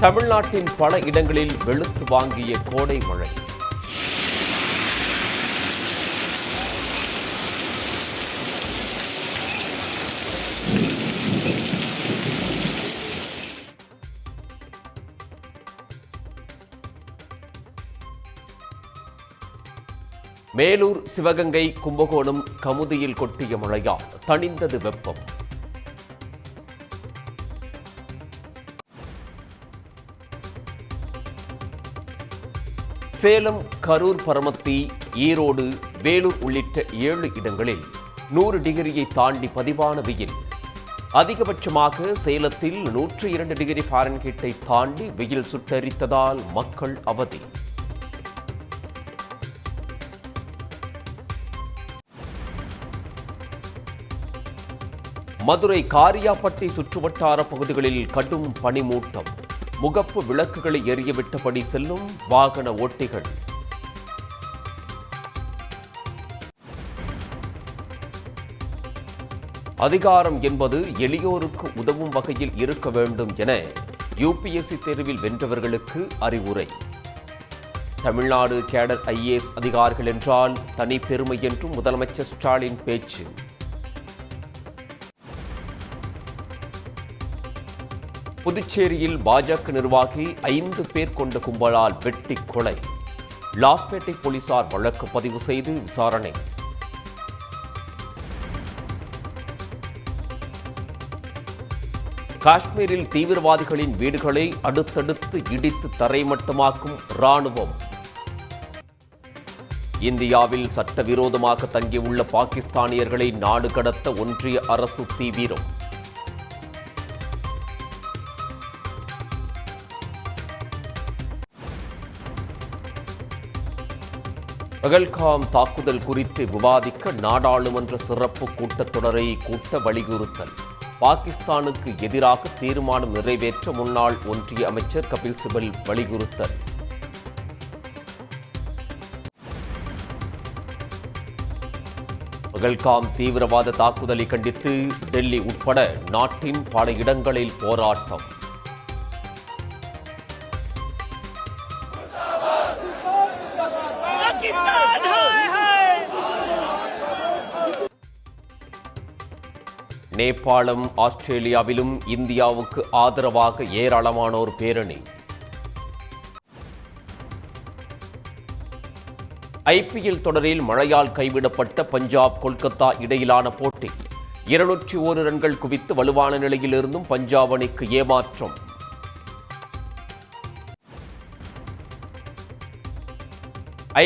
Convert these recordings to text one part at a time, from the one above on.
தமிழ்நாட்டின் பல இடங்களில் வெளுத்து வாங்கிய கோடை மழை. மேலூர், சிவகங்கை, கும்பகோணம், கமுதியில் கொட்டிய மழையால் தணிந்தது வெப்பம். சேலம், கரூர், பரமத்தி, ஈரோடு, வேலூர் உள்ளிட்ட 7 இடங்களில் 100 டிகிரியை தாண்டி பதிவான வெயில். அதிகபட்சமாக சேலத்தில் 102 டிகிரி ஃபாரன்ஹீட்டை தாண்டி வெயில் சுட்டெரித்ததால் மக்கள் அவதி. மதுரை காரியாப்பட்டி சுற்றுவட்டார பகுதிகளில் கடும் பனிமூட்டம். முகப்பு விளக்குகளை எரியவிட்டபடி செல்லும் வாகன ஓட்டிகள். அதிகாரம் என்பது எளியோருக்கு உதவும் வகையில் இருக்க வேண்டும் என யுபிஎஸ்சி தேர்வில் வென்றவர்களுக்கு அறிவுரை. தமிழ்நாடு கேடர் IAS அதிகாரிகள் என்றால் தனி பெருமை என்றும் முதலமைச்சர் ஸ்டாலின் பேச்சு. புதுச்சேரியில் பாஜக நிர்வாகி 5 பேர் கொண்ட கும்பலால் வெட்டி கொலை. லாஸ்பேட்டை போலீசார் வழக்கு பதிவு செய்து விசாரணை. காஷ்மீரில் தீவிரவாதிகளின் வீடுகளை அடுத்தடுத்து இடித்து தரைமட்டமாக்கும் ராணுவம். இந்தியாவில் சட்டவிரோதமாக தங்கியுள்ள பாகிஸ்தானியர்களை நாடு கடத்த ஒன்றிய அரசு தீவிரம். பகல்காம் தாக்குதல் குறித்து விவாதிக்க நாடாளுமன்ற சிறப்பு கூட்டத்தொடரை கூட்ட வலியுறுத்தல். பாகிஸ்தானுக்கு எதிராக தீர்மானம் நிறைவேற்ற முன்னாள் ஒன்றிய அமைச்சர் கபில் சிபல் வலியுறுத்தல். பகல்காம் தீவிரவாத தாக்குதலை கண்டித்து டெல்லி உட்பட நாட்டின் பல இடங்களில் போராட்டம். நேபாளம், ஆஸ்திரேலியாவிலும் இந்தியாவுக்கு ஆதரவாக ஏராளமானோர் பேரணி. IPL தொடரில் மழையால் கைவிடப்பட்ட பஞ்சாப், கொல்கத்தா இடையிலான போட்டி. 201 ரன்கள் குவித்து வலுவான நிலையிலிருந்தும் பஞ்சாப் அணிக்கு ஏமாற்றம்.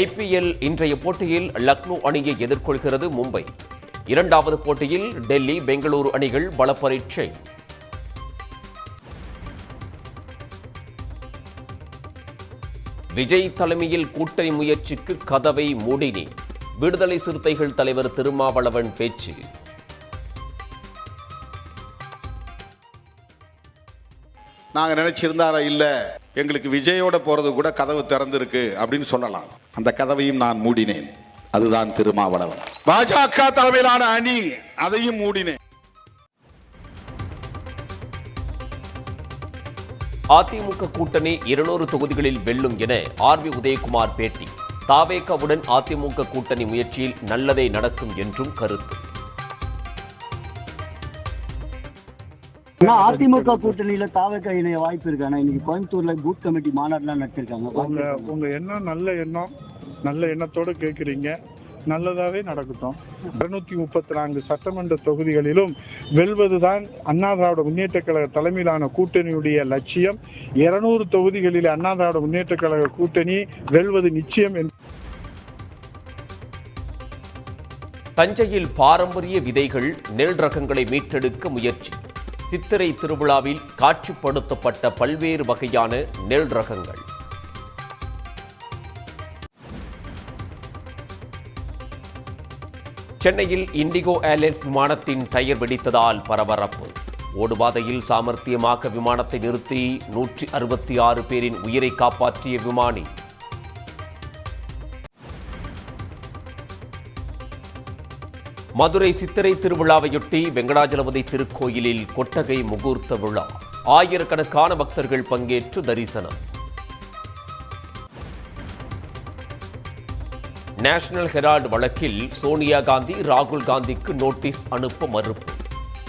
IPL இன்றைய போட்டியில் லக்னோ அணியை எதிர்கொள்கிறது மும்பை. 2வது போட்டியில் டெல்லி, பெங்களூரு அணிகள் பலப்பரீட்சை. விஜய் தலைமையில் கூட்டணி முயற்சிக்கு கதவை மூடினேன். விடுதலை சிறுத்தைகள் தலைவர் திருமாவளவன் பேச்சு. நாங்க நினைச்சிருந்தாரா இல்ல எங்களுக்கு விஜயோட போறது கூட கதவு திறந்திருக்கு அப்படின்னு சொல்லலாம். அந்த கதவையும் நான் மூடினேன். அதுதான் திருமாவளவன். பாஜக தலைமையிலான அணி அதையும் மூடினேன். அதிமுக கூட்டணி 200 தொகுதிகளில் வெல்லும் என RB உதயகுமார் பேட்டி. தாவேகாவுடன் அதிமுக கூட்டணி முயற்சியில் நல்லதே நடக்கும் என்றும் கருத்து. அதிமுக கூட்டணியில தாவேகா இணைய வாய்ப்பு இருக்கானா? இன்னைக்கு கோயம்புத்தூர்ல பூத் கமிட்டி மாநாடுலாம் நடத்திருக்காங்க. உங்க எண்ணம் நல்ல எண்ணத்தோடு கேட்குறீங்க. நல்லதாவே நடக்கட்டும். 234 சட்டமன்ற தொகுதிகளிலும் வெல்வதுதான் அண்ணா திராவிட முன்னேற்ற கழக தலைமையிலான கூட்டணியுடைய லட்சியம். 200 தொகுதிகளில் அண்ணா திராவிட முன்னேற்ற கழக கூட்டணி வெல்வது நிச்சயம். தஞ்சையில் பாரம்பரிய விதைகள், நெல் ரகங்களை மீட்டெடுக்க முயற்சி. சித்திரை திருவிழாவில் காட்சிப்படுத்தப்பட்ட பல்வேறு வகையான நெல் ரகங்கள். சென்னையில் இண்டிகோ ஏர்லைன்ஸ் விமானத்தின் டயர் வெடித்ததால் பரபரப்பு. ஓடுபாதையில் சாமர்த்தியமாக விமானத்தை நிறுத்தி 166 பேரின் உயிரை காப்பாற்றிய விமானி. மதுரை சித்திரை திருவிழாவையொட்டி வெங்கடாஜலபதி திருக்கோயிலில் கொட்டகை முகூர்த்த விழா. ஆயிரக்கணக்கான பக்தர்கள் பங்கேற்று தரிசனம். நேஷனல் ஹெரால்டு வழக்கில் சோனியா காந்தி, ராகுல் காந்திக்கு நோட்டீஸ் அனுப்ப மறுப்பு.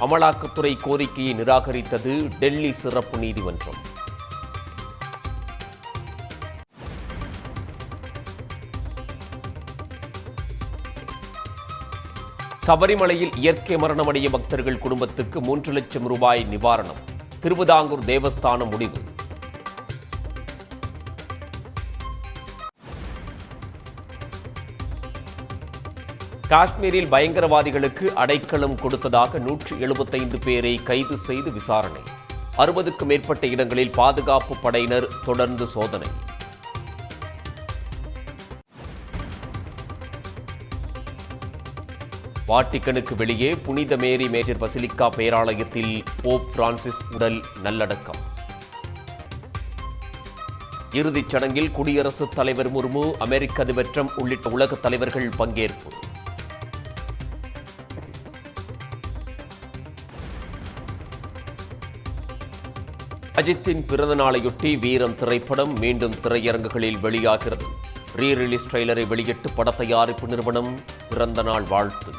அமலாக்கத்துறை கோரிக்கையை நிராகரித்தது டெல்லி சிறப்பு நீதிமன்றம். சபரிமலையில் இயற்கை மரணமடைய பக்தர்கள் குடும்பத்துக்கு 3 லட்சம் ரூபாய் நிவாரணம். திருவிதாங்கூர் தேவஸ்தானம் முடிவு. காஷ்மீரில் பயங்கரவாதிகளுக்கு அடைக்கலம் கொடுத்ததாக 175 பேரை கைது செய்து விசாரணை. 60க்கும் மேற்பட்ட இடங்களில் பாதுகாப்பு படையினர் தொடர்ந்து சோதனை. வாட்டிக்கனுக்கு வெளியே புனித மேரி மேஜர் பசிலிக்கா பேராலயத்தில் போப் பிரான்சிஸ் உடல் நல்லடக்கம். இறுதிச் சடங்கில் குடியரசுத் தலைவர் முர்மு, அமெரிக்க அதிபர் ட்ரம்ப் உள்ளிட்ட உலக தலைவர்கள் பங்கேற்பு. அஜித்தின் பிறந்த நாளையொட்டி வீரம் திரைப்படம் மீண்டும் திரையரங்குகளில் வெளியாகிறது. ரீ ரிலீஸ் ட்ரெய்லரை வெளியிட்டு பட தயாரிப்பு நிறுவனம் பிறந்த நாள் வாழ்த்து.